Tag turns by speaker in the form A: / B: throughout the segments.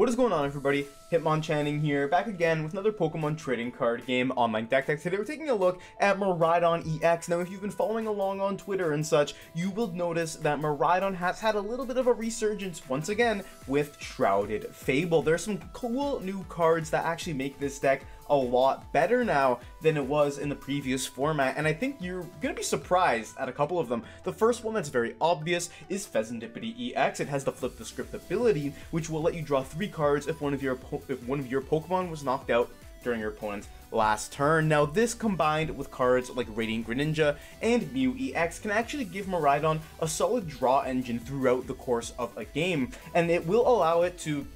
A: What is going on, everybody? Hitmonchanning here, back again with another Pokemon trading card game on my deck. Today we're taking a look at Miraidon EX. Now, if you've been following along on Twitter and such, you will notice that Miraidon has had a little bit of a resurgence once again with Shrouded Fable. There's some cool new cards that actually make this deck a lot better now than it was in the previous format, and I think you're gonna be surprised at a couple of them. The first one that's very obvious is Fezandipiti EX. It has the Flip the Script ability, which will let you draw 3 cards if one of your Pokemon was knocked out during your opponent's last turn. Now, this combined with cards like Radiant Greninja and Mew EX can actually give Miraidon a solid draw engine throughout the course of a game, and it will allow it to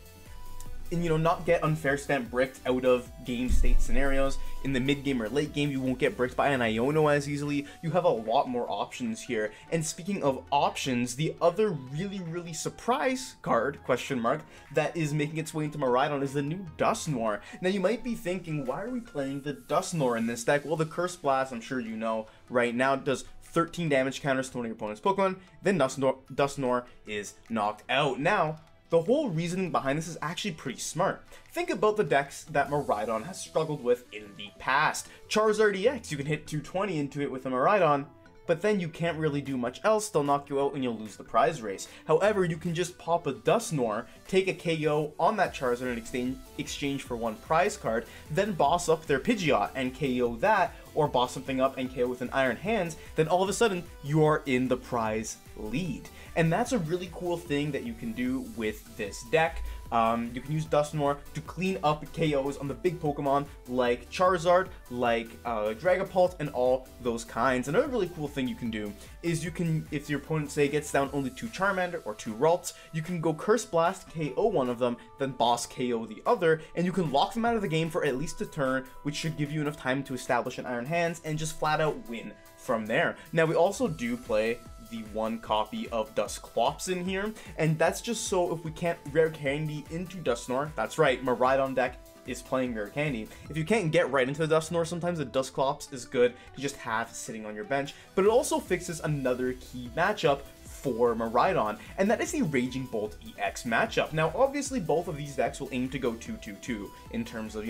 A: not get unfair stamp bricked out of game state scenarios. In the mid game or late game, you won't get bricked by an Iono as easily. You have a lot more options here. And speaking of options, the other really surprise card, question mark, that is making its way into Miraidon is the new Dusknoir. Now, you might be thinking, why are we playing the Dusknoir in this deck? Well, the Curse Blast, I'm sure you know right now, does 13 damage counters to one of your opponent's Pokemon. Then Dusknoir is knocked out. Now, the whole reasoning behind this is actually pretty smart. Think about the decks that Miraidon has struggled with in the past. Charizard EX, you can hit 220 into it with a Miraidon, but then you can't really do much else. They'll knock you out and you'll lose the prize race. However, you can just pop a Dusknoir, take a KO on that Charizard in exchange for 1 prize card, then boss up their Pidgeot and KO that, or boss something up and KO with an Iron Hands, then all of a sudden, you are in the prize lead. And that's a really cool thing that you can do with this deck. You can use Dusknoir to clean up KOs on the big Pokemon like Charizard, like Dragapult, and all those kinds. Another really cool thing you can do is you can, if your opponent, say, gets down only 2 Charmander or 2 Ralts, you can go Curse Blast, KO one of them, then Boss KO the other, and you can lock them out of the game for at least a turn, which should give you enough time to establish an Iron Hands and just flat out win from there. Now, we also do play the 1 copy of Dusclops in here, and that's just so if we can't Rare Candy into Dusknoir, that's right, Miraidon deck is playing Rare Candy. If you can't get right into the Dusknoir, sometimes the Dusclops is good to just have sitting on your bench, but it also fixes another key matchup for Miraidon, and that is the Raging Bolt EX matchup. Now, obviously, both of these decks will aim to go 2-2-2 in terms of,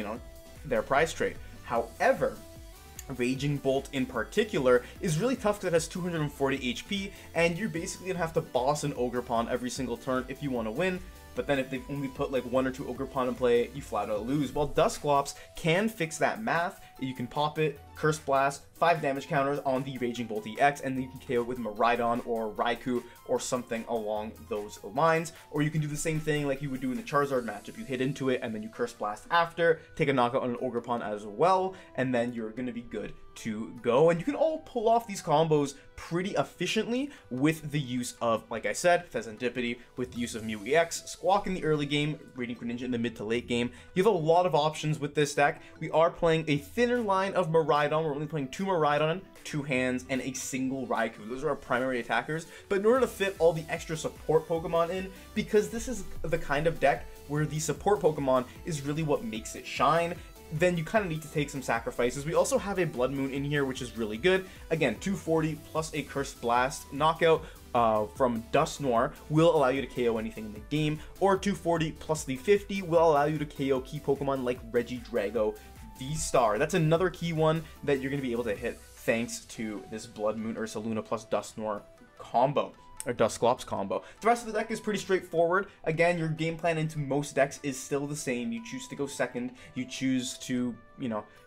A: their prize trade. However, Raging Bolt in particular is really tough because it has 240 HP, and you're basically gonna have to boss an Ogerpon every single turn if you want to win. But then if they only put like 1 or 2 Ogerpon in play, you flat out lose. Well, Dusclops can fix that math. You can pop it, Curse Blast, 5 damage counters on the Raging Bolt EX, and then you can KO it with Miraidon or Raikou or something along those lines. Or you can do the same thing like you would do in the Charizard matchup. You hit into it and then you Curse Blast after, take a knockout on an Ogerpon as well, and then you're going to be good to go. And you can all pull off these combos pretty efficiently with the use of, like I said, Fezandipiti, with the use of Mew EX, Squawk in the early game, Radiant Greninja in the mid to late game. You have a lot of options with this deck. We are playing a thinner line of Miraidon. We're only playing 2 Miraidon, 2 Hands, and a single Raikou. Those are our primary attackers. But in order to fit all the extra support Pokemon in, because this is the kind of deck where the support Pokemon is really what makes it shine, then you kind of need to take some sacrifices. We also have a Bloodmoon in here, which is really good. Again, 240 plus a Curse Blast knockout from Dusknoir will allow you to KO anything in the game, or 240 plus the 50 will allow you to KO key Pokemon like Regidrago V-Star. That's another key one that you're going to be able to hit thanks to this Bloodmoon Ursaluna plus Dusknoir combo, or Dusclops combo. The rest of the deck is pretty straightforward. Again, your game plan into most decks is still the same. You choose to go second, you choose to,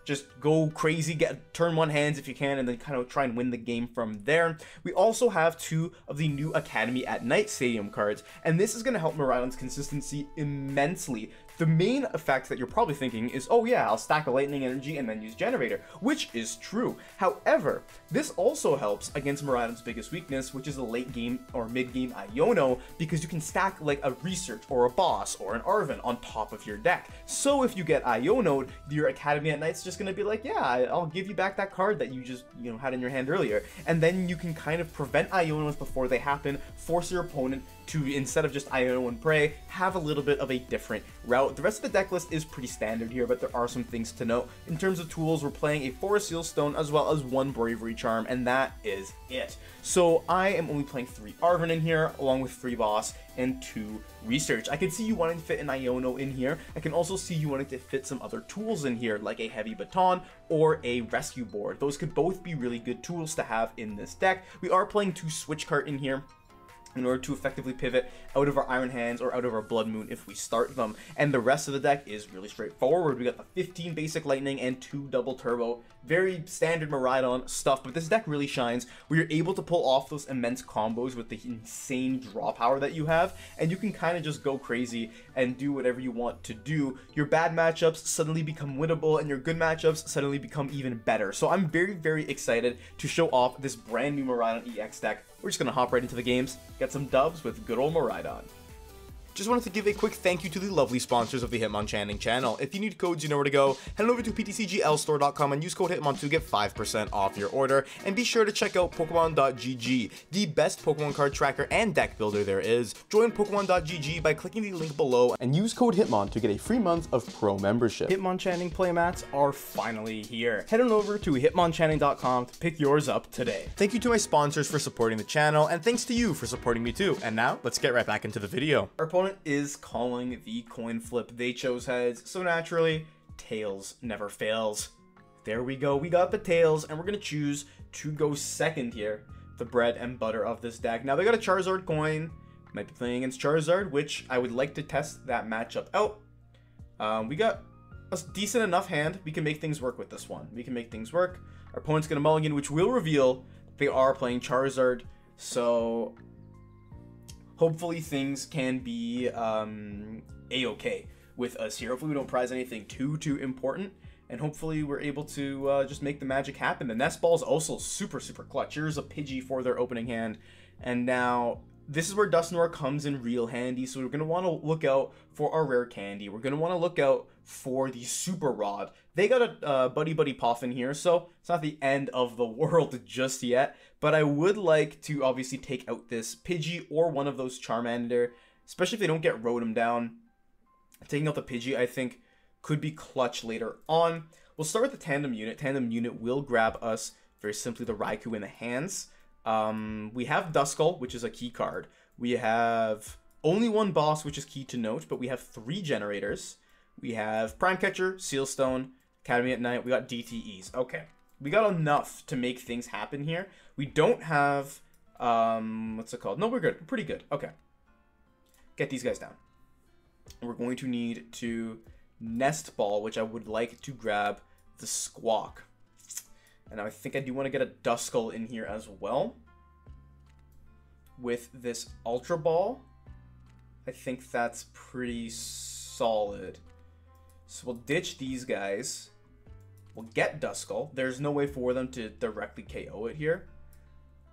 A: just go crazy, get turn 1 hands if you can, and then kind of try and win the game from there. We also have 2 of the new Academy at Night Stadium cards, and this is going to help Miraidon's consistency immensely. The main effect that you're probably thinking is, oh yeah, I'll stack a Lightning Energy and then use Generator, which is true. However, this also helps against Miraidon's biggest weakness, which is a late game or mid game Iono, because you can stack like a Research or a Boss or an Arven on top of your deck. So if you get Iono'd, your Academy at Night's just gonna be like, yeah, I'll give you back that card that you just, had in your hand earlier. And then you can kind of prevent Ionos before they happen, force your opponent to, instead of just Iono and Prey, have a little bit of a different route. The rest of the deck list is pretty standard here, but there are some things to note. In terms of tools, we're playing a Forest Seal Stone as well as 1 Bravery Charm, and that is it. So I am only playing 3 Arven in here, along with 3 Boss and 2 Research. I can see you wanting to fit an Iono in here. I can also see you wanting to fit some other tools in here, like a Heavy Baton or a Rescue Board. Those could both be really good tools to have in this deck. We are playing 2 Switch Cart in here in order to effectively pivot out of our Iron Hands or out of our Blood Moon if we start them. And the rest of the deck is really straightforward. We got the 15 basic Lightning and 2 double turbo. Very standard Miraidon stuff, but this deck really shines where you're able to pull off those immense combos with the insane draw power that you have, and you can kind of just go crazy and do whatever you want to do. Your bad matchups suddenly become winnable, and your good matchups suddenly become even better. So I'm very, very excited to show off this brand new Miraidon EX deck. We're just going to hop right into the games, get some dubs with good old Miraidon. Just wanted to give a quick thank you to the lovely sponsors of the Hitmonchanting channel. If you need codes, you know where to go. Head over to ptcglstore.com and use code Hitmon to get 5% off your order. And be sure to check out Pokemon.gg, the best Pokemon card tracker and deck builder there is. Join Pokemon.gg by clicking the link below and use code Hitmon to get a free month of pro membership. Hitmonchanting playmats are finally here. Head on over to hitmonchanting.com to pick yours up today. Thank you to my sponsors for supporting the channel, and thanks to you for supporting me too. And now, let's get right back into the video. Our opponent is calling the coin flip. They chose heads, so naturally, tails never fails. There we go, we got the tails, and we're gonna choose to go second here, the bread and butter of this deck. Now they got a Charizard coin, might be playing against Charizard, which I would like to test that matchup out. We got a decent enough hand. We can make things work with this one. We can make things work. Our opponent's gonna mulligan, which will reveal they are playing Charizard, so hopefully things can be a-okay with us here. Hopefully we don't prize anything too important, and hopefully we're able to just make the magic happen. The Nest Ball is also super clutch. Here's a Pidgey for their opening hand, and now this is where Dusknoir comes in real handy. So we're going to want to look out for our Rare Candy. We're going to want to look out for the Super Rod. They got a Buddy PAF in here, so it's not the end of the world just yet. But I would like to obviously take out this Pidgey or one of those Charmander, especially if they don't get Rotom down. Taking out the Pidgey, I think, could be clutch later on. We'll start with the Tandem Unit. Tandem Unit will grab us, very simply, the Raikou in the hands. We have Duskull, which is a key card. We have only 1 boss, which is key to note, but we have 3 generators. We have Prime Catcher, Sealstone, Academy at Night. We got DTEs. Okay. We got enough to make things happen here. We don't have, what's it called? No, we're good. We're pretty good. Okay. Get these guys down. We're going to need to Nest Ball, which I would like to grab the Squawk. And I think I do want to get a Duskull in here as well. With this Ultra Ball, I think that's pretty solid. So we'll ditch these guys. We'll get Duskull. There's no way for them to directly KO it here.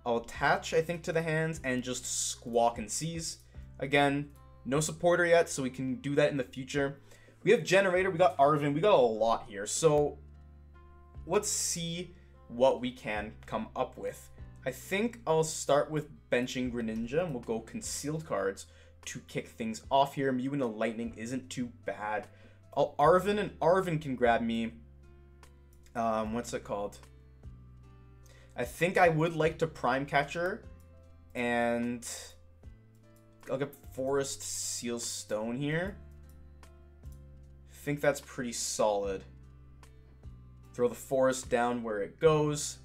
A: I'll attach, I think, to the hands and just Squawk and Seize. Again, no supporter yet, so we can do that in the future. We have Generator, we got Arven, we got a lot here. So let's see what we can come up with. I think I'll start with benching Greninja, and we'll go concealed cards to kick things off here. Mew and the Lightning isn't too bad. Arven, and Arven can grab me. What's it called? I think I would like to Prime Catcher, and I'll get Forest Seal Stone here. I think that's pretty solid. Throw the Forest down where it goes.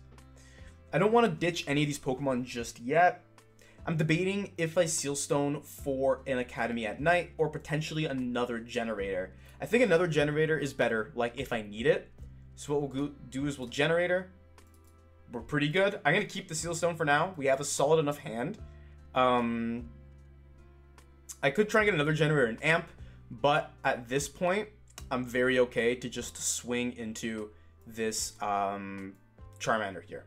A: I don't want to ditch any of these Pokemon just yet. I'm debating if I Seal Stone for an Academy at Night or potentially another Generator. I think another Generator is better, like if I need it. So what we'll do is we'll Generator. We're pretty good. I'm going to keep the Seal Stone for now. We have a solid enough hand. I could try and get another Generator and Amp, but at this point, I'm very okay to just swing into this Charmander here.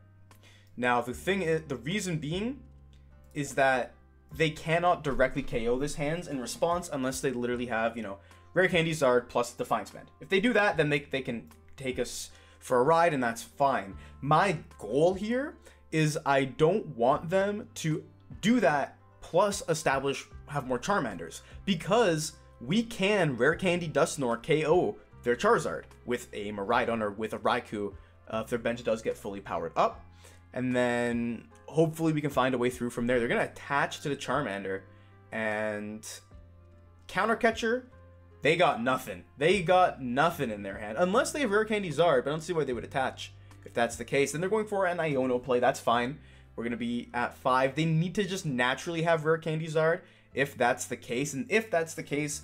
A: Now, the thing is, the reason being is that they cannot directly KO this hands in response unless they literally have, you know, Rare Candy Zard plus Defiance Band. If they do that, then they can take us for a ride, and that's fine. My goal here is I don't want them to do that plus establish have more Charmanders, because we can Rare Candy Dusknoir KO their Charizard with a Miraidon or with a Raikou if their bench does get fully powered up. And then hopefully we can find a way through from there. They're going to attach to the Charmander, and Counter Catcher, they got nothing. They got nothing in their hand. Unless they have Rare Candy Zard, but I don't see why they would attach if that's the case. Then they're going for an Iono play. That's fine. We're going to be at 5. They need to just naturally have Rare Candy Zard if that's the case. And if that's the case,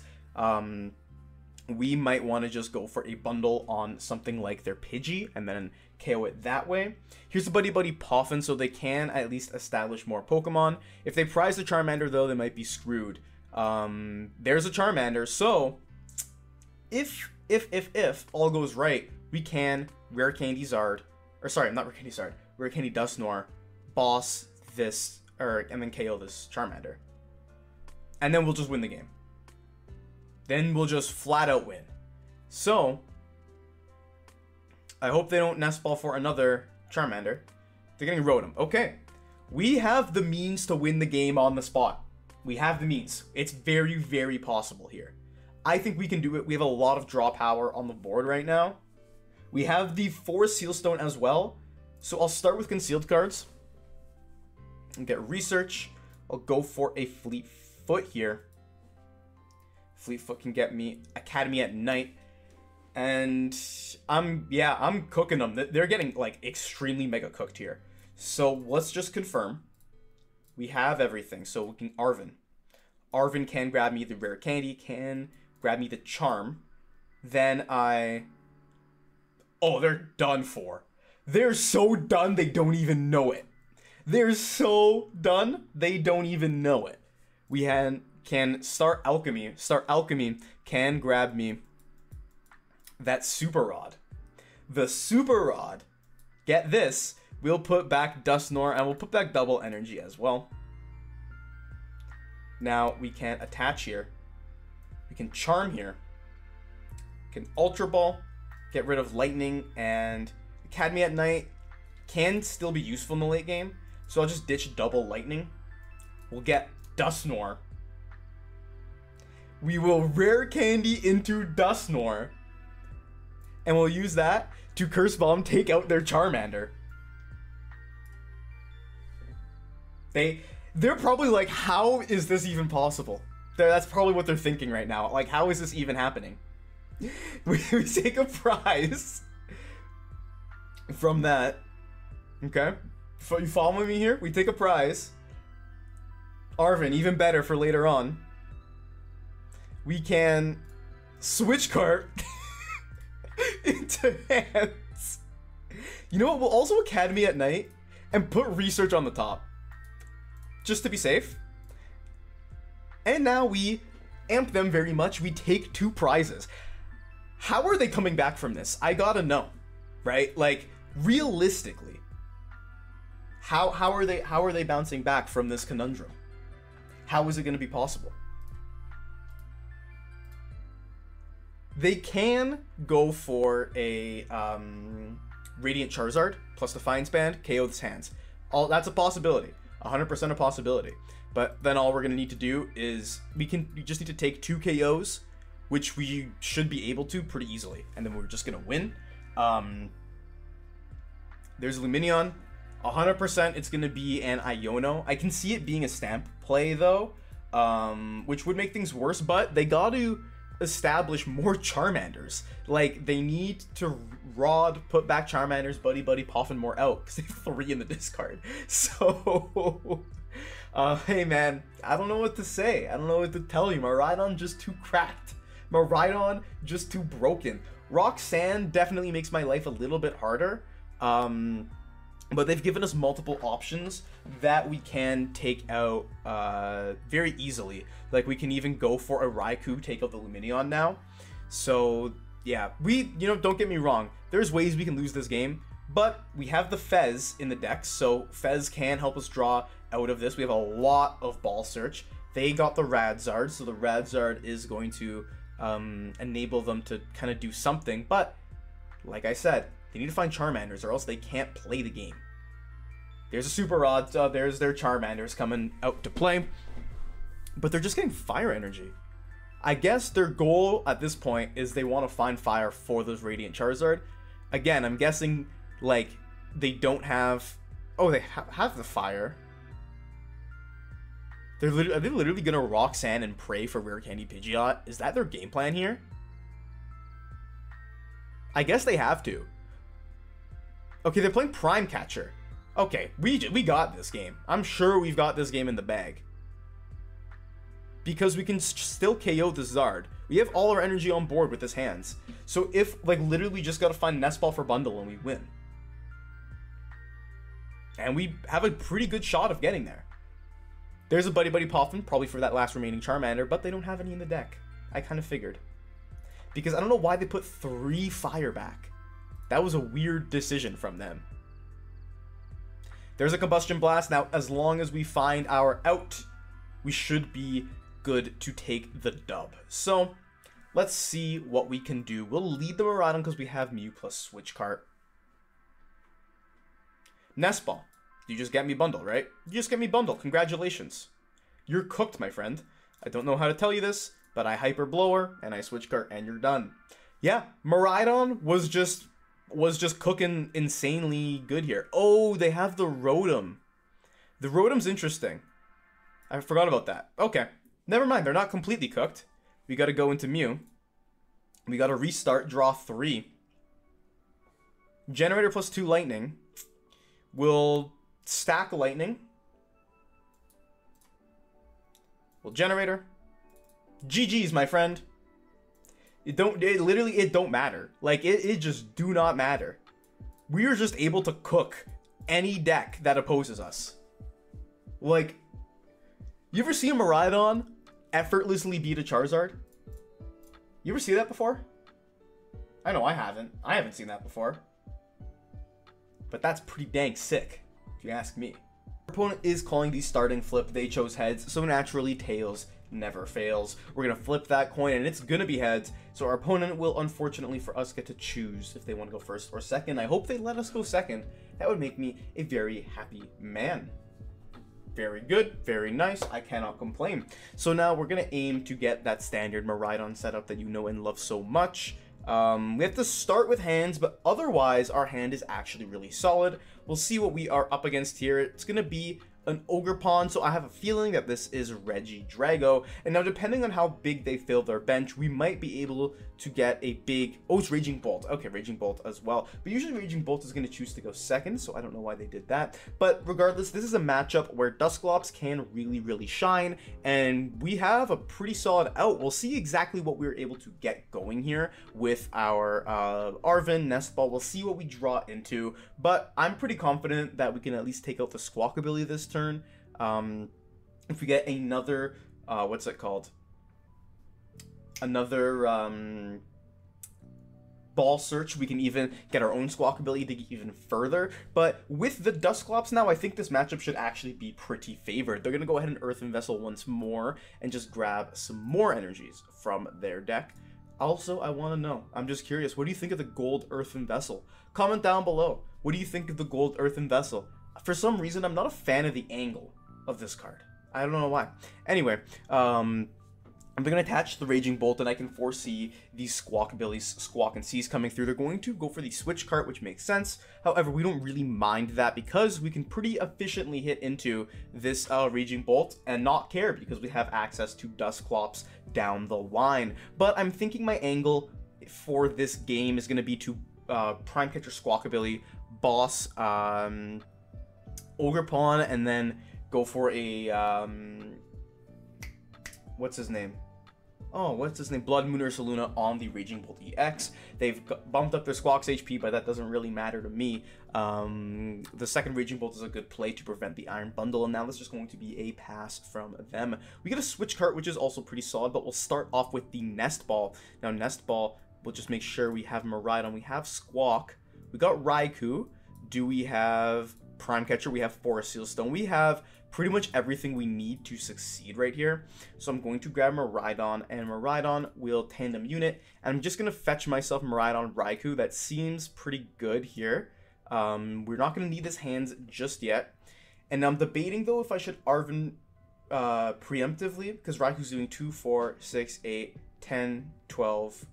A: we might want to just go for a bundle on something like their Pidgey and then KO it that way. Here's the Buddy Buddy Poffin, so they can at least establish more Pokemon. If they prize the Charmander, though, they might be screwed. There's a Charmander, so if all goes right, we can Rare Candy Zard, or sorry, not Rare Candy Zard, Rare Candy Dusknoir, boss this, and then KO this Charmander. And then we'll just win the game. Then we'll just flat out win. So, I hope they don't Nest Ball for another Charmander. They're getting Rotom. Okay. We have the means to win the game on the spot. We have the means. It's very, very possible here. I think we can do it. We have a lot of draw power on the board right now. We have the 4 Sealstone as well. So I'll start with concealed cards. And get Research. I'll go for a Fleet Foot here. Fleet Foot can get me Academy at Night. And I'm cooking them. They're getting like extremely mega cooked here. So let's just confirm. We have everything. So we can Arven. Arven can grab me the Rare Candy, can grab me the Charm. Then oh, they're done for. They're so done they don't even know it. They're so done they don't even know it. We can start Alchemy. Start Alchemy can grab me that Super Rod. The Super Rod, get this, we'll put back Dusknoir and we'll put back Double Energy as well. Now we can attach here. We can Charm here. We can Ultra Ball, get rid of Lightning, and Academy at Night can still be useful in the late game. So I'll just ditch Double Lightning. We'll get Dusknoir. We will Rare Candy into Dusknoir. And we'll use that to Curse Bomb, take out their Charmander. They're probably like, how is this even possible? That's probably what they're thinking right now. Like, how is this even happening? We take a prize from that. Okay? You following me here? We take a prize. Arven, even better for later on. We can Switch Cart into hands. You know what? We'll also Academy at Night and put Research on the top. Just to be safe. And now we amp them very much. We take 2 prizes. How are they coming back from this? I gotta know. Right? Like, realistically. How are they bouncing back from this conundrum? How is it gonna be possible? They can go for a Radiant Charizard plus Defiance Band, KO this hands. That's a possibility, 100% a possibility. But then all we're gonna need to do is we just need to take 2 KOs, which we should be able to pretty easily, and then we're just gonna win. There's Lumineon, 100% it's gonna be an Iono. I can see it being a stamp play though, which would make things worse. But they got to establish more Charmanders. Like, they need to put back Charmanders, Buddy Buddy, Poffin more out, because they have 3 in the discard. So, hey man, I don't know what to say. I don't know what to tell you. Miraidon just too cracked. Miraidon just too broken. Roxanne definitely makes my life a little bit harder. But they've given us multiple options that we can take out very easily. Like, we can even go for a Raikou, take out the Lumineon now. So, yeah, don't get me wrong. There's ways we can lose this game, but we have the Fez in the deck, so Fez can help us draw out of this. We have a lot of Ball Search. They got the Radzard, so the Radzard is going to enable them to kind of do something. But, like I said, they need to find Charmanders or else they can't play the game. There's a Super Rod, there's their Charmanders coming out to play. But they're just getting fire energy. I guess their goal at this point is they want to find fire for those Radiant Charizard. Again, I'm guessing, like, they don't have... Oh, they have the fire. Are they literally going to Rock Sand and pray for Rare Candy Pidgeot? Is that their game plan here? I guess they have to. Okay, they're playing Prime Catcher. Okay, we got this game. I'm sure we've got this game in the bag. Because we can still KO the Zard. We have all our energy on board with his hands. So if, like, literally just gotta find Nest Ball for bundle and we win. And we have a pretty good shot of getting there. There's a Buddy Buddy Poffin, probably for that last remaining Charmander, but they don't have any in the deck. I kind of figured. Because I don't know why they put 3 fire back. That was a weird decision from them. There's a Combustion Blast. Now, as long as we find our out, we should be good to take the dub. So let's see what we can do. We'll lead the Miraidon because we have Mew plus Switch Cart. Nest Ball. You just get me bundle, right? You just get me bundle. Congratulations. You're cooked, my friend. I don't know how to tell you this, but I Hyper Blower and I Switch Cart and you're done. Yeah, Miraidon was just cooking insanely good here. Oh, they have the Rotom. The Rotom's interesting. I forgot about that. Okay. Never mind, they're not completely cooked. We gotta go into Mew. We gotta restart, draw 3. Generator plus 2 Lightning. We'll stack Lightning. We'll Generator. GG's, my friend. It don't matter. Like, it just do not matter. We are just able to cook any deck that opposes us. Like, you ever see a Miraidon effortlessly beat a Charizard? You ever see that before? I know I haven't. I haven't seen that before. But that's pretty dang sick, if you ask me. Our opponent is calling the starting flip. They chose heads, so naturally tails never fails. We're going to flip that coin, and it's going to be heads. So our opponent will, unfortunately for us, get to choose if they want to go first or second. I hope they let us go second. That would make me a very happy man. Very good, very nice, I cannot complain. So now we're going to aim to get that standard Miraidon setup that you know and love so much. We have to start with hands, but otherwise our hand is actually really solid. We'll see what we are up against here. It's going to be an Ogerpon, so I have a feeling that this is Regidrago. And now, depending on how big they fill their bench, we might be able to get a big... Oh, it's Raging Bolt. Okay, Raging Bolt as well. But usually Raging Bolt is going to choose to go second, so I don't know why they did that. But regardless, this is a matchup where Dusclops can really, really shine, and we have a pretty solid out. We'll see exactly what we were able to get going here with our Arven, Nest Ball. We'll see what we draw into, but I'm pretty confident that we can at least take out the Squawkabilly this turn. If we get another, what's it called? Another Ball Search, we can even get our own Squawkabilly to get even further. But with the Dusclops now, I think this matchup should actually be pretty favored. They're going to go ahead and Earthen Vessel once more and just grab some more energies from their deck. Also, I want to know, I'm just curious, what do you think of the Gold Earthen Vessel? Comment down below. What do you think of the Gold Earthen Vessel? For some reason, I'm not a fan of the angle of this card. I don't know why. Anyway, I'm going to attach the Raging Bolt, and I can foresee these Squawkabilly's Squawk and Seas coming through. They're going to go for the Switch Cart, which makes sense. However, we don't really mind that because we can pretty efficiently hit into this Raging Bolt and not care because we have access to Dusclops down the line. But I'm thinking my angle for this game is going to be to Prime Catcher Squawkabilly, boss Ogerpon, and then go for a what's his name? Bloodmoon Ursaluna on the Raging Bolt EX. They've bumped up their Squawk's HP, but that doesn't really matter to me. The second Raging Bolt is a good play to prevent the Iron Bundle, and now that's just going to be a pass from them. We get a Switch Cart, which is also pretty solid, but we'll start off with the Nest Ball. Now, Nest Ball, we'll just make sure we have Miraidon. We have Squawk. We got Raikou. Do we have Prime Catcher? We have Forest Seal Stone. We have pretty much everything we need to succeed right here. So I'm going to grab Miraidon, and Miraidon will tandem unit. And I'm just going to fetch myself Miraidon Raikou. That seems pretty good here. We're not going to need his hands just yet. And I'm debating, though, if I should Arven preemptively, because Raikou's doing 2, 4, 6, 8, 10, 12,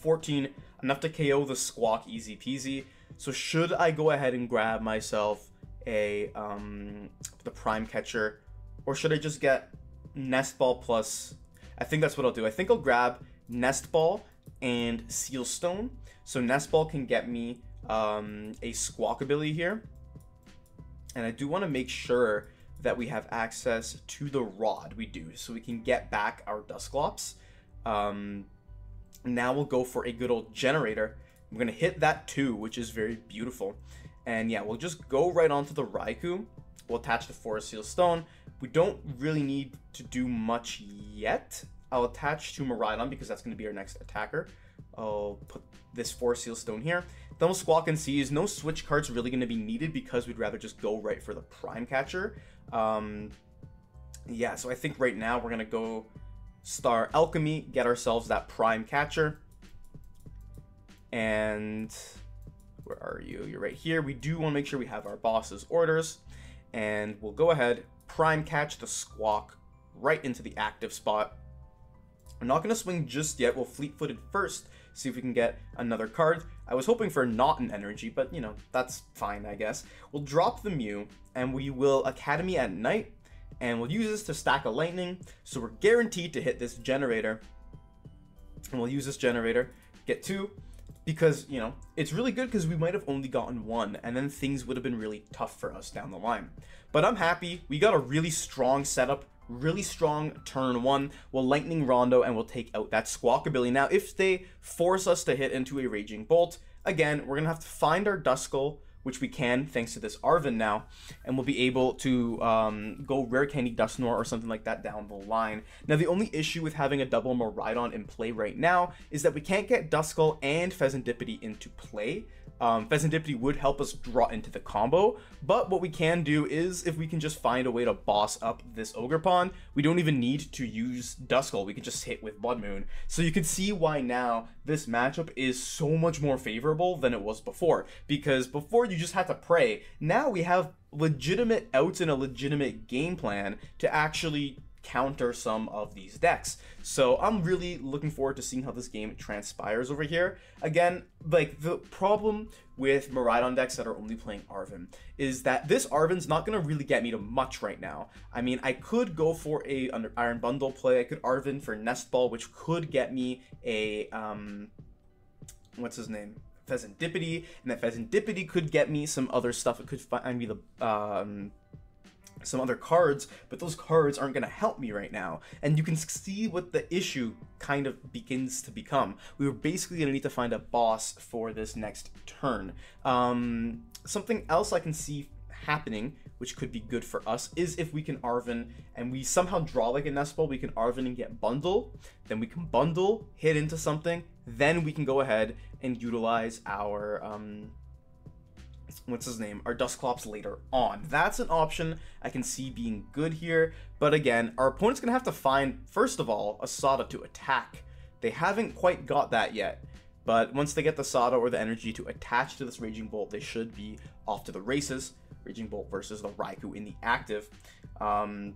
A: 14, enough to KO the Squawk easy peasy. So should I go ahead and grab myself a the Prime Catcher, or should I just get Nest Ball plus? I think that's what I'll do. I think I'll grab Nest Ball and Seal Stone. So Nest Ball can get me a Squawkabilly here, and I do want to make sure that we have access to the Rod. We do, so we can get back our Dusclops. Now we'll go for a good old generator. I'm gonna hit that 2, which is very beautiful. And yeah, we'll just go right onto the Raikou. We'll attach the Forest Seal Stone. We don't really need to do much yet. I'll attach to Miraidon because that's gonna be our next attacker. I'll put this Forest Seal Stone here. Then we'll Squawk and Seize. No Switch Cart's really gonna be needed because we'd rather just go right for the Prime Catcher. Yeah, so I think right now we're gonna go Star Alchemy, get ourselves that Prime Catcher. And where are you? You're right here. We do want to make sure we have our boss's orders. And we'll go ahead, Prime Catch the Squawk right into the active spot. I'm not going to swing just yet. We'll Fleet-Footed first, see if we can get another card. I was hoping for not an energy, but, you know, that's fine, I guess. We'll drop the Mew, and we will Academy at Night. And we'll use this to stack a lightning, so we're guaranteed to hit this generator. And we'll use this generator, get 2, because, you know, it's really good because we might have only gotten 1, and then things would have been really tough for us down the line. But I'm happy. We got a really strong setup, really strong turn 1. We'll Lightning Rondo, and we'll take out that Squawkabilly. Now, if they force us to hit into a Raging Bolt, again, we're going to have to find our Duskull, which we can thanks to this Arven now, and we'll be able to go Rare Candy Dusknoir or something like that down the line. Now, the only issue with having a double Miraidon in play right now is that we can't get Duskull and Fezandipiti into play. Fezandipiti would help us draw into the combo, but what we can do is if we can just find a way to boss up this Ogerpon, we don't even need to use Duskull. We can just hit with Bloodmoon. So you can see why now this matchup is so much more favorable than it was before, because before you just had to pray. Now we have legitimate outs and a legitimate game plan to actually counter some of these decks. So I'm really looking forward to seeing how this game transpires over here. Again, like, the problem with Miraidon decks that are only playing Arven is that this Arven's not going to really get me to much right now. I mean, I could go for a Iron Bundle play. I could Arven for Nest Ball, which could get me a what's his name? Fezandipiti, and that Fezandipiti could get me some other stuff. It could find me the some other cards, but those cards aren't going to help me right now. And you can see what the issue kind of begins to become. We were basically going to need to find a boss for this next turn. Something else I can see happening, which could be good for us, is if we can Arven and we somehow draw like a Nest Ball, we can Arven and get Bundle, then we can Bundle, hit into something, then we can go ahead and utilize our what's his name, our Dusclops later on. That's an option I can see being good here, but again, our opponent's gonna have to find, first of all, a Sada to attack. They haven't quite got that yet, but once they get the Sada or the energy to attach to this Raging Bolt, they should be off to the races. Raging Bolt versus the Raikou in the active. And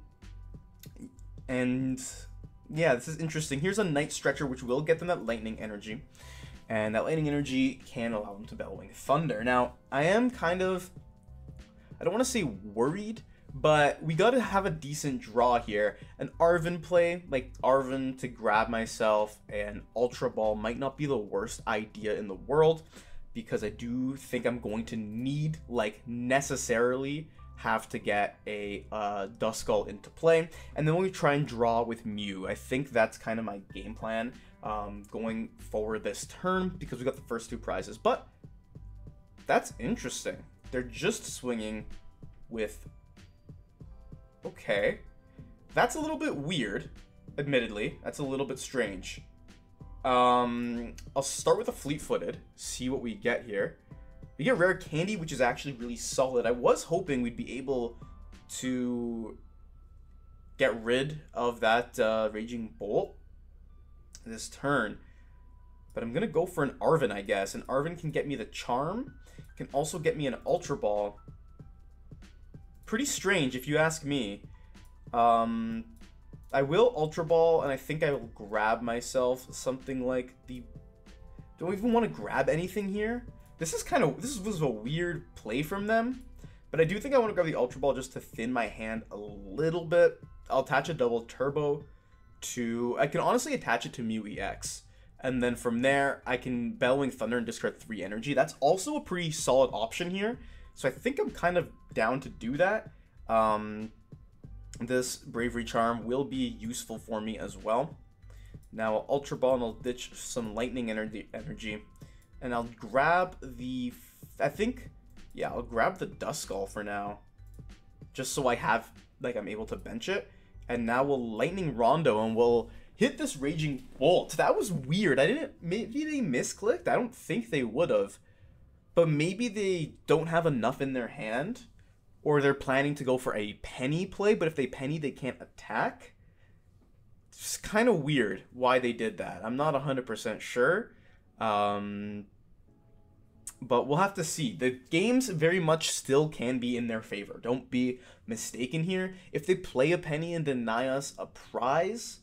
A: yeah, this is interesting. Here's a Night Stretcher, which will get them that lightning energy. And that lightning energy can allow them to Bellowing Thunder. Now, I am kind of, I don't want to say worried, but we got to have a decent draw here. An Arven play, like Arven to grab myself an Ultra Ball, might not be the worst idea in the world, because I do think I'm going to need, like, necessarily have to get a Duskull into play. And then we try and draw with Mew. I think that's kind of my game plan going forward this turn, because we got the first 2 prizes. But that's interesting. They're just swinging with... Okay. That's a little bit weird, admittedly. That's a little bit strange. I'll start with a Fleet-Footed, see what we get here. We get Rare Candy, which is actually really solid. I was hoping we'd be able to get rid of that Raging Bolt this turn. But I'm going to go for an Arven, I guess. And Arven can get me the Charm. Can also get me an Ultra Ball. pretty strange if you ask me. I will Ultra Ball, and I think I will grab myself something like the... Don't even want to grab anything here. This was a weird play from them, but I do think I want to grab the Ultra Ball just to thin my hand a little bit. I'll attach a double turbo to... I can honestly attach it to Mew EX, and then from there, I can Bellwing Thunder and discard 3 energy. That's also a pretty solid option here, so I think I'm kind of down to do that. This Bravery Charm will be useful for me as well. Now I'll Ultra Ball and I'll ditch some Lightning energy, and I'll grab the... I'll grab the Duskull for now, just so I have, like, I'm able to bench it. And now we'll Lightning Rondo and we'll hit this Raging Bolt. That was weird. Maybe they misclicked. I don't think they would have, but maybe they don't have enough in their hand. Or they're planning to go for a penny play, but if they penny, they can't attack. It's kind of weird why they did that. I'm not 100% sure. But we'll have to see. The games very much still can be in their favor. Don't be mistaken here. If they play a penny and deny us a prize,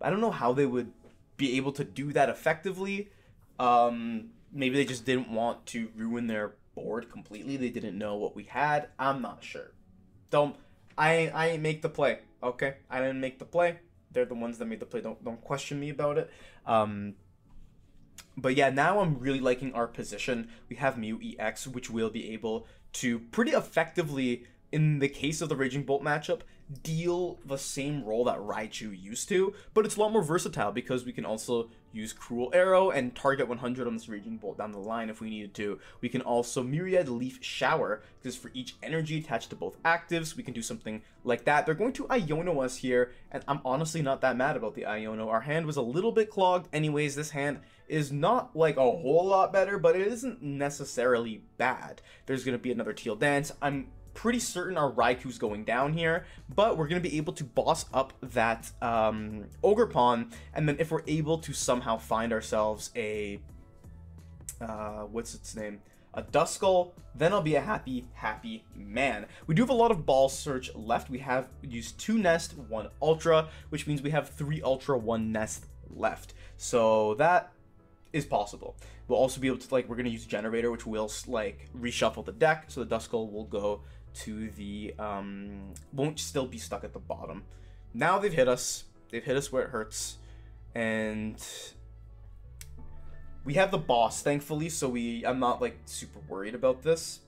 A: I don't know how they would be able to do that effectively. Maybe they just didn't want to ruin their board completely. They didn't know what we had. I'm not sure. I ain't make the play, okay? I didn't make the play. They're the ones that made the play. Don't question me about it. But yeah, now I'm really liking our position. We have Mew EX, which will be able to pretty effectively, in the case of the Raging Bolt matchup, deal the same role that Raichu used to, but it's a lot more versatile because we can also use Cruel Arrow and target 100 on this Raging Bolt down the line if we needed to. We can also Myriad Leaf Shower, because for each energy attached to both actives, we can do something like that. They're going to Iono us here, and I'm honestly not that mad about the Iono. Our hand was a little bit clogged anyways. This hand is not like a whole lot better, but it isn't necessarily bad. There's going to be another Teal Dance. I'm pretty certain our Raiku's going down here, but we're going to be able to boss up that Ogerpon, and then if we're able to somehow find ourselves a what's its name, a Duskull, then I'll be a happy man. We do have a lot of Ball Search left. We have used 2 Nest, 1 Ultra, which means we have 3 Ultra, 1 Nest left, so that is possible. We'll also be able to, like, we're going to use Generator, which will, like, reshuffle the deck, so the Duskull will go to the, won't still be stuck at the bottom. Now they've hit us where it hurts, and we have the boss, thankfully, so I'm not, like, super worried about this.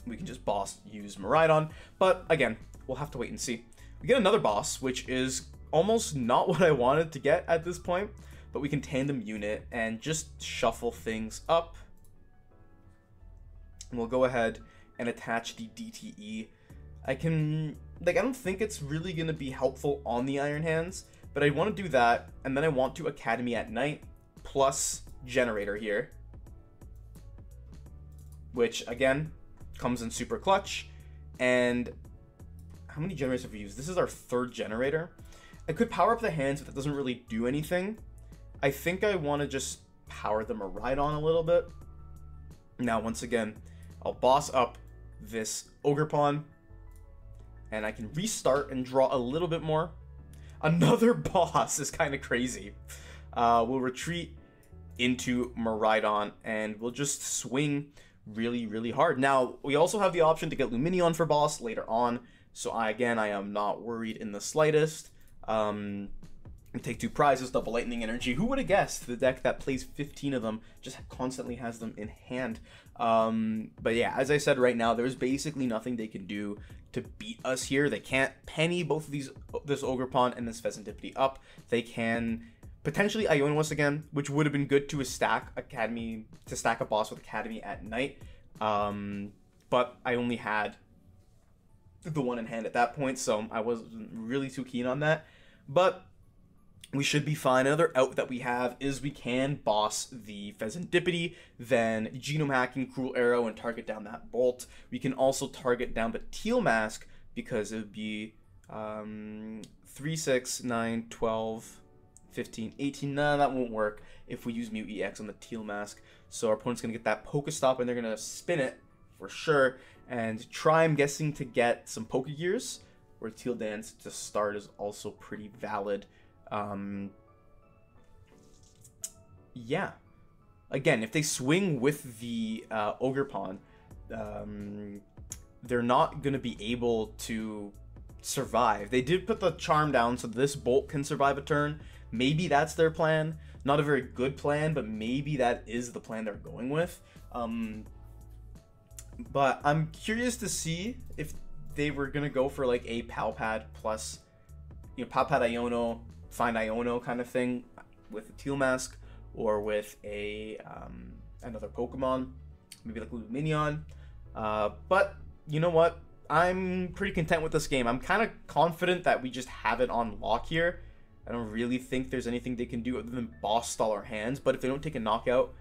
A: We can just use Miraidon, but again, we'll have to wait and see. We get another boss, which is almost not what I wanted to get at this point, but we can tandem unit and just shuffle things up. And we'll go ahead and attach the DTE. I don't think it's really going to be helpful on the Iron Hands, but I want to do that, and then I want to Academy at Night plus Generator here, which again comes in super clutch. And how many generators have we used? This is our 3rd generator. I could power up the hands, but that doesn't really do anything. I think I want to just power the Miraidon a little bit. Now, once again, I'll boss up this Ogerpon, and I can restart and draw a little bit more. Another boss is kind of crazy. We'll retreat into Miraidon, and we'll just swing really hard. Now, we also have the option to get Lumineon for boss later on, so I am not worried in the slightest. And take 2 prizes, double Lightning Energy. Who would have guessed the deck that plays 15 of them just constantly has them in hand? But yeah, as I said, right now, there's basically nothing they can do to beat us here. They can't penny both of this Ogerpon and this Fezandipiti up. They can potentially Iono us again, which would have been good to stack a boss with Academy at Night. But I only had the one in hand at that point, so I wasn't really too keen on that. But we should be fine. Another out that we have is we can boss the Fezandipiti, then Genome Hacking, Cruel Arrow, and target down that Bolt. We can also target down the Teal Mask, because it would be 3, 6, 9, 12, 15, 18. Nah, that won't work if we use Mew EX on the Teal Mask. So our opponent's going to get that Pokestop, and they're going to spin it for sure. And try, I'm guessing, to get some Pokegears, where Teal Dance to start is also pretty valid. Yeah. Again, if they swing with the Ogerpon, they're not going to be able to survive. They did put the Charm down so this Bolt can survive a turn. Maybe that's their plan. Not a very good plan, but maybe that is the plan they're going with. But I'm curious to see if they were going to go for like a PAL Pad plus, you know, PAL Pad Iono, Find Iono kind of thing with a Teal Mask, or with a another Pokemon, maybe like Lumineon. But you know what? I'm pretty content with this game. I'm kind of confident that we just have it on lock here. I don't really think there's anything they can do other than boss stall our hands. But if they don't take a knockout,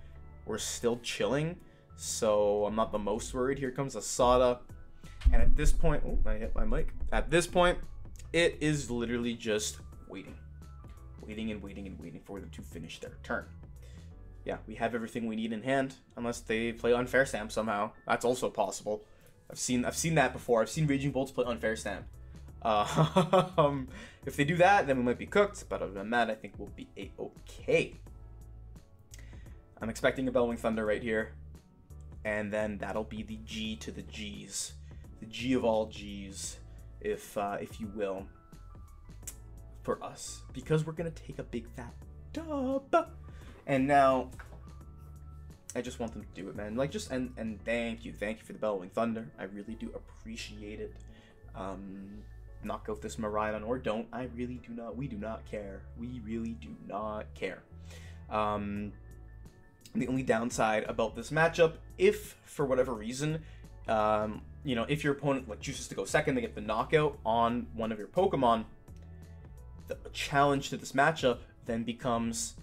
A: we're still chilling. So I'm not the most worried. Here comes Asada. And at this point, oh, I hit my mic. At this point, it is literally just waiting. Waiting and waiting and waiting for them to finish their turn. Yeah, we have everything we need in hand, unless they play Unfair Stamp somehow. That's also possible. I've seen that before. I've seen Raging Bolts play Unfair Stamp. If they do that, then we might be cooked. But other than that, I think we'll be a-okay. I'm expecting a Bellwing Thunder right here. And then that'll be the G to the G's. The G of all G's, if you will, for us. Because we're going to take a big fat dub. And now, I just want them to do it, man. Like, just, and thank you for the Bellwing Thunder. I really do appreciate it. Knock out this Miraidon or don't. I really do not. We do not care. We really do not care. The only downside about this matchup, if for whatever reason, you know, if your opponent like chooses to go second, they get the knockout on one of your Pokemon, the challenge to this matchup then becomes,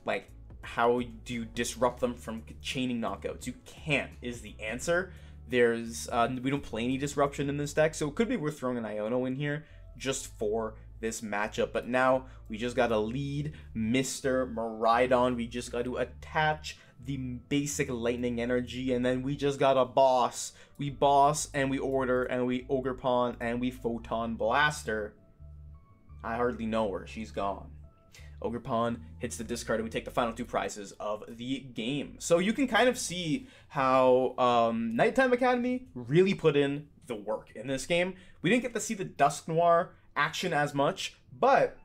A: like, how do you disrupt them from chaining knockouts? You can't, is the answer. There's, we don't play any disruption in this deck, so it could be worth throwing an Iono in here just for this matchup. But now we just gotta lead Mr. Miraidon. We just got to attach the basic lightning energy, and then we just gotta boss. We boss, and we order, and we Ogerpon, and we Photon Blaster. I hardly know her. She's gone. Ogerpon hits the discard, and we take the final two prizes of the game. So you can kind of see how Nighttime Academy really put in the work in this game. We didn't get to see the Dusknoir action as much, but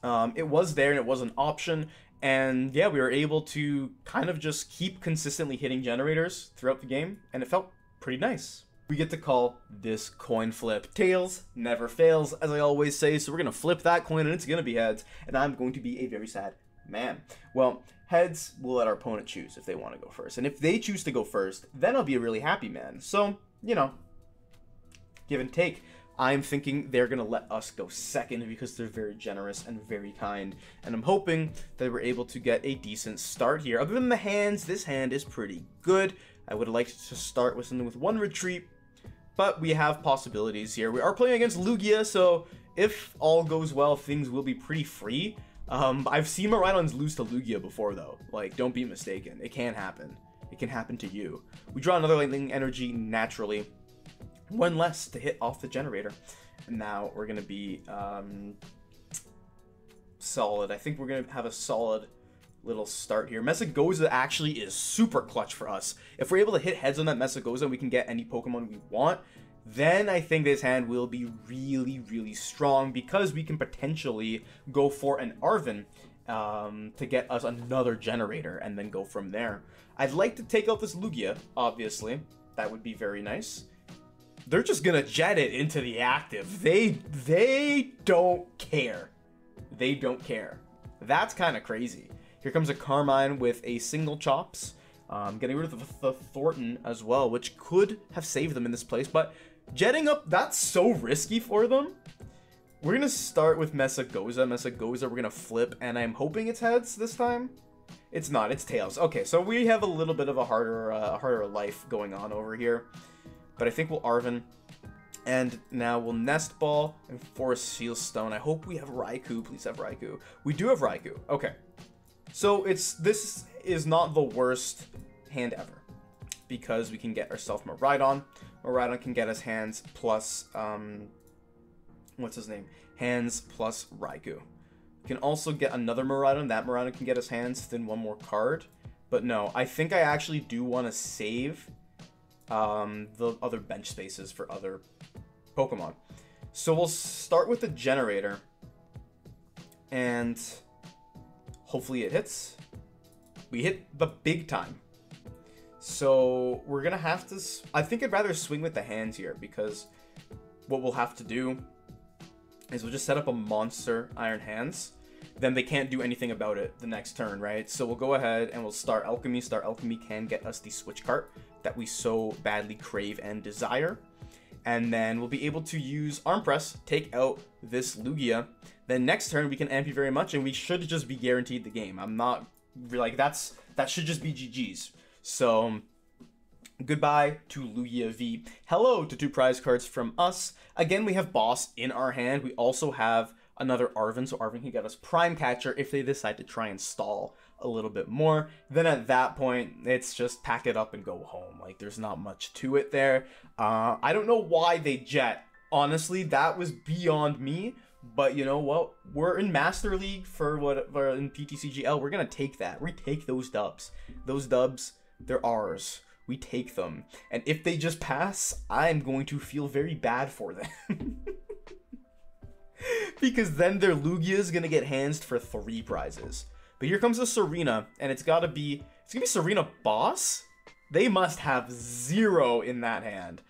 A: it was there and it was an option. And yeah, we were able to kind of just keep consistently hitting generators throughout the game, and it felt pretty nice. We get to call this coin flip. Tails never fails, as I always say, so we're going to flip that coin and it's going to be heads, and I'm going to be a very sad man. Well, heads, we'll let our opponent choose if they want to go first, and if they choose to go first, then I'll be a really happy man. So, you know, give and take. I'm thinking they're going to let us go second because they're very generous and very kind, and I'm hoping that we're able to get a decent start here. Other than the hands, this hand is pretty good. I would like to start with something with one retreat, but we have possibilities here. We are playing against Lugia, so if all goes well, things will be pretty free. I've seen Miraidons lose to Lugia before, though. Like, don't be mistaken. It can happen. It can happen to you. We draw another lightning energy naturally. One less to hit off the generator. And now we're going to be solid. I think we're going to have a solid little start here. Mesagoza actually is super clutch for us. If we're able to hit heads on that Mesagoza and we can get any Pokemon we want, then I think this hand will be really, really strong because we can potentially go for an Arven to get us another generator and then go from there. I'd like to take out this Lugia, obviously. That would be very nice. They're just gonna jet it into the active. They don't care. They don't care. That's kind of crazy. Here comes a Carmine with a single chops. Getting rid of the Thornton as well, which could have saved them in this place. But jetting up, that's so risky for them. We're going to start with Mesagoza. Mesagoza, we're going to flip, and I'm hoping it's heads this time. It's not, it's tails. Okay, so we have a little bit of a harder life going on over here. But I think we'll Arven. And now we'll Nest Ball and Force Seal Stone. I hope we have Raikou. Please have Raikou. We do have Raikou. Okay. So this is not the worst hand ever. because we can get ourselves Miraidon. Miraidon can get us hands plus, what's his name? Hands plus Raikou. We can also get another Miraidon. That Miraidon can get us hands, then one more card. But no, I think I actually do want to save the other bench spaces for other Pokemon. So we'll start with the generator. And hopefully it hits. We hit the big time. So we're going to have to... I think I'd rather swing with the hands here, because what we'll have to do is we'll just set up a monster Iron Hands. Then they can't do anything about it the next turn, right? So we'll go ahead and we'll Star Alchemy. Star Alchemy can get us the Switch Cart that we so badly crave and desire. And then we'll be able to use Arm Press, take out this Lugia. Then next turn we can amp you very much, and we should just be guaranteed the game. I'm not... like, that should just be GG's. So, goodbye to Lugia V. Hello to 2 prize cards from us. Again, we have Boss in our hand. We also have another Arven, so Arven can get us Prime Catcher if they decide to try and stall a little bit more. Then at that point, it's just pack it up and go home. Like, there's not much to it there. I don't know why they jet. Honestly, that was beyond me. But you know what? We're in Master League for what we're in PTCGL. We're gonna take that. We take those dubs. Those dubs, they're ours. We take them. And if they just pass, I'm going to feel very bad for them. Because then their Lugia is gonna get handsed for 3 prizes. But here comes a Serena, and it's gonna be Serena Boss? They must have 0 in that hand.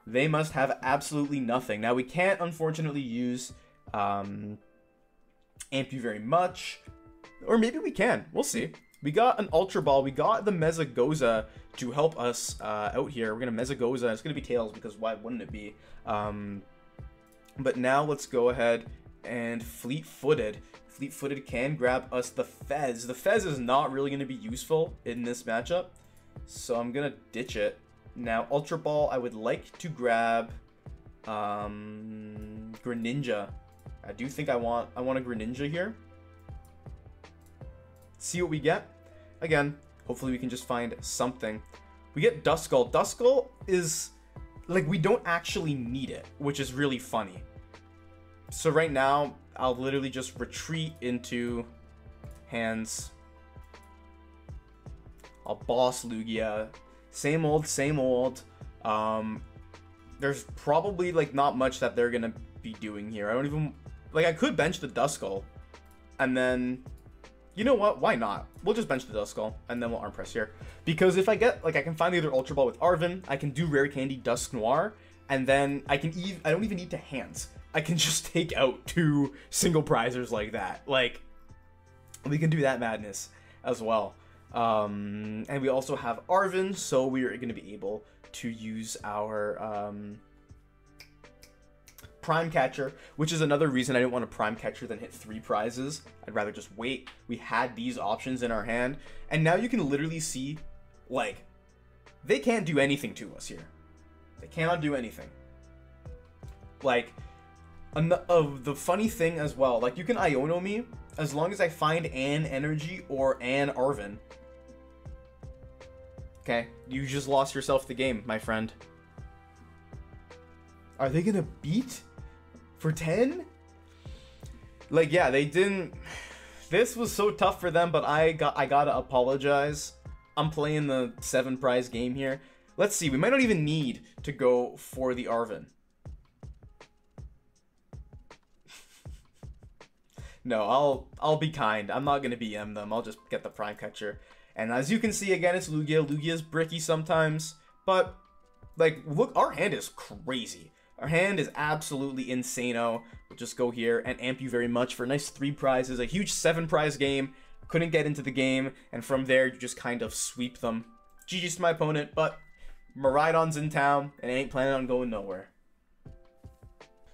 A: They must have absolutely nothing. Now we can't unfortunately use amp you very much, or maybe we can. We'll see. We got an Ultra Ball. We got the Mezagoza to help us out here. We're gonna Mezagoza. It's gonna be Tails, because why wouldn't it be? But now let's go ahead and Fleet-Footed. Fleet-Footed can grab us the Fez. The Fez is not really gonna be useful in this matchup, so I'm gonna ditch it. Now Ultra Ball, I would like to grab Greninja. I do think I want a Greninja here. See what we get. Again, hopefully we can just find something. We get Duskull. Duskull is, like, we don't actually need it, which is really funny. So right now, I'll literally just retreat into hands. I'll Boss Lugia. Same old, same old. There's probably, like, not much that they're gonna be doing here. I don't even... like, I could bench the Duskull, and then, you know what? Why not? We'll just bench the Duskull, and then we'll Arm Press here. Because if I get, like, I can find either Ultra Ball with Arven, I can do Rare Candy Dusknoir, and then I can I don't even need to hands. I can just take out 2 single prizers like that. Like, we can do that madness as well. And we also have Arven, so we are going to be able to use our Prime Catcher, which is another reason I didn't want to Prime Catcher than hit 3 prizes. I'd rather just wait. We had these options in our hand, and now you can literally see, like, they can't do anything to us here. They cannot do anything. Like, the funny thing as well, like, you can Iono me as long as I find an Energy or an Arven. Okay, you just lost yourself the game, my friend. Are they gonna beat for 10? Like, yeah, they didn't... This was so tough for them, but I gotta apologize. I'm playing the 7 prize game here. Let's see, we might not even need to go for the Arven. No, I'll be kind. I'm not gonna BM them. I'll just get the Prime Catcher. And as you can see, again, it's Lugia. Lugia's bricky sometimes, but, like, look, our hand is crazy. Our hand is absolutely insano. We'll just go here and amp you very much for a nice 3 prizes, a huge 7 prize game. Couldn't get into the game, and from there, you just kind of sweep them. GG's to my opponent, but Miraidon's in town, and I ain't planning on going nowhere.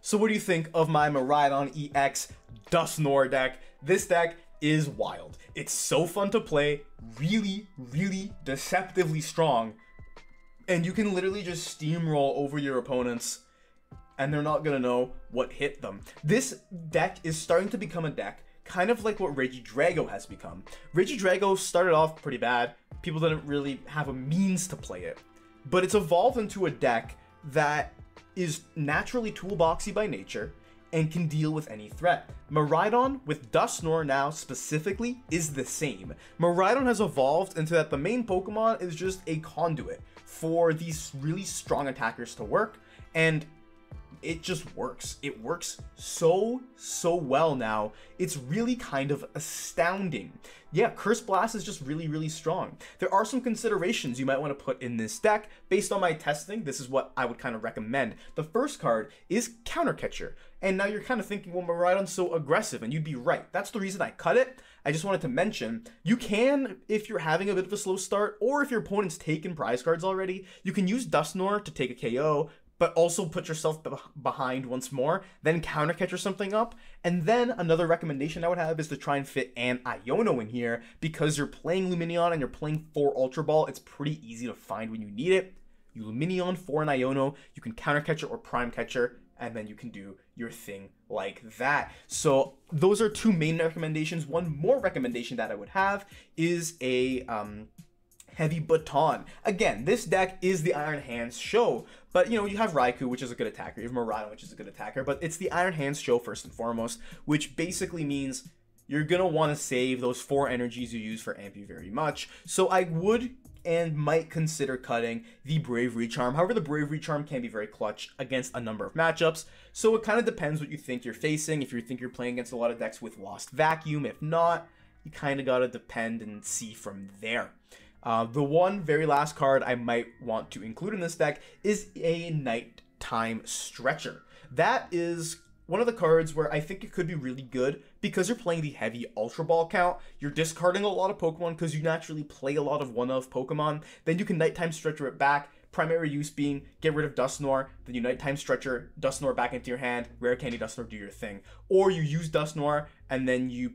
A: So what do you think of my Miraidon EX Dusknoir deck? This deck is wild. It's so fun to play, really, really deceptively strong, and you can literally just steamroll over your opponents, and they're not gonna know what hit them. This deck is starting to become a deck kind of like what Regidrago has become. Regidrago started off pretty bad. People didn't really have a means to play it, but it's evolved into a deck that is naturally toolboxy by nature and can deal with any threat. Miraidon with Dusknoir now specifically is the same. Miraidon has evolved into that the main Pokemon is just a conduit for these really strong attackers to work, and it just works. It works so well now. It's really kind of astounding. Yeah, Curse Blast is just really strong. There are some considerations you might want to put in this deck. Based on my testing, this is what I would kind of recommend. The first card is Counter Catcher. And now you're kind of thinking, well, Miraidon's so aggressive, and you'd be right. That's the reason I cut it. I just wanted to mention, you can, if you're having a bit of a slow start, or if your opponent's taken prize cards already, you can use Dusknoir to take a KO, but also put yourself behind once more, then Counter Catcher something up. And then another recommendation I would have is to try and fit an Iono in here, because you're playing Lumineon and you're playing 4 Ultra Ball. It's pretty easy to find when you need it. You Lumineon for an Iono, you can Counter Catcher or Prime Catcher, and then you can do your thing like that. So those are 2 main recommendations. One more recommendation that I would have is a Heavy Baton. Again, this deck is the Iron Hands show, but you know, you have Raikou, which is a good attacker, you have Miraidon, which is a good attacker, but it's the Iron Hands show first and foremost, which basically means you're gonna want to save those 4 energies you use for Ampy very much. So I would and might consider cutting the Bravery Charm. However, the Bravery Charm can be very clutch against a number of matchups, so it kind of depends what you think you're facing. If you think you're playing against a lot of decks with Lost Vacuum, if not, you kind of gotta depend and see from there. The one very last card I might want to include in this deck is a Nighttime Stretcher. That is one of the cards where I think it could be really good because you're playing the heavy Ultra Ball count. You're discarding a lot of Pokemon because you naturally play a lot of one-of Pokemon. Then you can Nighttime Stretcher it back. Primary use being get rid of Dusknoir, then you Nighttime Stretcher Dusknoir back into your hand, Rare Candy Dusknoir, do your thing. Or you use Dusknoir and then you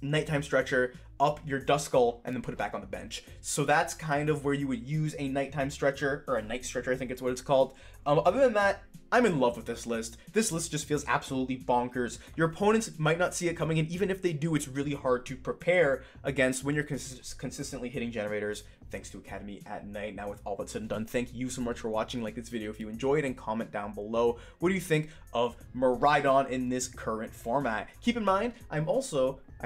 A: Nighttime Stretcher up your Duskull and then put it back on the bench. So that's kind of where you would use a Nighttime Stretcher, or a Night Stretcher, I think it's what it's called. Other than that, I'm in love with this list. This list just feels absolutely bonkers. Your opponents might not see it coming, and even if they do, it's really hard to prepare against when you're consistently hitting generators, thanks to Academy at Night. Now, with all that's said and done, thank you so much for watching. Like this video if you enjoyed, and comment down below. What do you think of Miraidon in this current format? Keep in mind, I've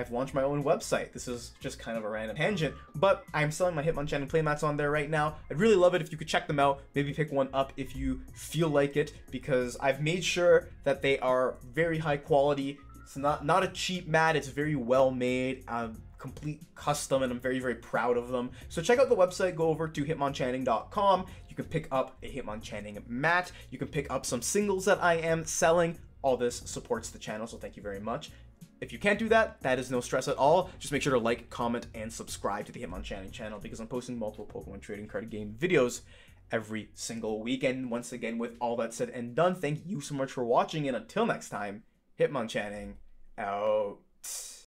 A: launched my own website. This is just kind of a random tangent, but I'm selling my Hitmonchan playmats on there right now. I'd really love it if you could check them out. Maybe pick one up if you feel like it, because I've made sure that they are very high quality. It's not a cheap mat. It's very well made, complete custom, and I'm very proud of them. So check out the website. Go over to hitmonchanning.com. You can pick up a Hitmonchanning mat. You can pick up some singles that I am selling. All this supports the channel, so thank you very much. If you can't do that, that is no stress at all. Just make sure to like, comment, and subscribe to the Hitmonchanning channel, because I'm posting multiple Pokemon trading card game videos every single week. And once again, with all that said and done, thank you so much for watching, and until next time, Hitmonchanning out.